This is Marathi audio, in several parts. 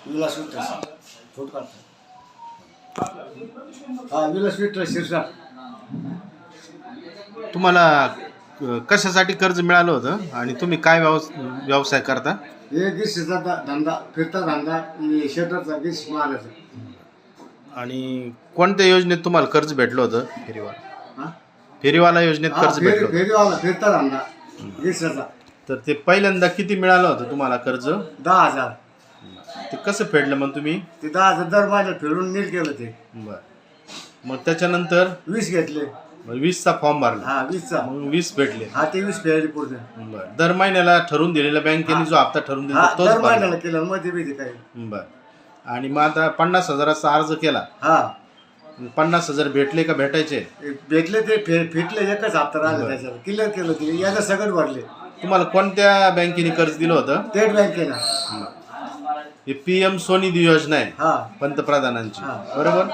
विलास विठ्ठल फोटो काढतो. हा विलास विठ्ठल शिरसाट. तुम्हाला कशासाठी कर्ज मिळालं होतं आणि तुम्ही काय व्यवसाय करता? हे गिरीशचा धंदा, फिरता धंदा, शेताचा गिरीश मारायचा. आणि कोणत्या योजनेत तुम्हाला कर्ज भेटलं होतं? हा फेरीवाला योजनेत कर्ज भेटलं होतं. फेरीवाला फिरता धंदा गिरीशचा. तर ते पहिल्यांदा किती मिळालं होतं तुम्हाला कर्ज? 10,000. ते कसं फेडलं मग तुम्ही? ते 10,000 दर महिन्यात फेडून नील केलं ते. बरं. मग त्याच्यानंतर 20 घेतले. 20चा फॉर्म भरला. हा 20चा. मग 20 भेटले. हा ते 20 फेडले पूर्ण. बरं. दर महिन्याला ठरवून दिलेल्या बँकेने जो हप्ता ठरवून दिला हा तोच दर भरला. महिन्याला केलं मध्ये बी काही. बरं. आणि मग आता 50,000चा अर्ज केला. हा 50,000 भेटले का भेटायचे? भेटले ते फिटले, एकच हप्ता राहिला त्याच्यावर. क्लिअर केलं ते, याचं सगळं भरले. तुम्हाला कोणत्या बँकेने कर्ज दिलं होतं? स्टेट बँकेनं. हे PM स्वनिधी योजना आहे हा पंतप्रधानांची, हा. बरोबर.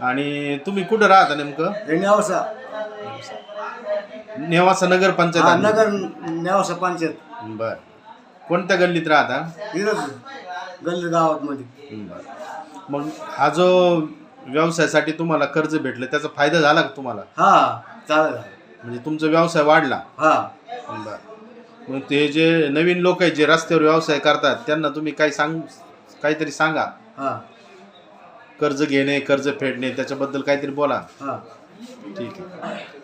आणि तुम्ही कुठं राहता नेमकं? हे नेवासा. नेवासा नगर पंचायत हा आहे. नगर नेवासा पंचायत. बर. कोणत्या गल्लीत राहता? इथंच गल्ली गावात मध्ये. बर. मग हा जो व्यवसायासाठी तुम्हाला कर्ज भेटलं त्याचा फायदा झाला का तुम्हाला? हा चालेल. म्हणजे तुमचा व्यवसाय वाढला? हा बर. मग ते जे नवीन लोक आहेत जे रस्त्यावर व्यवसाय करतात त्यांना तुम्ही काहीतरी सांगा. हा कर्ज घेणे, कर्ज फेडणे, त्याच्याबद्दल काहीतरी बोला. हा ठीक आहे.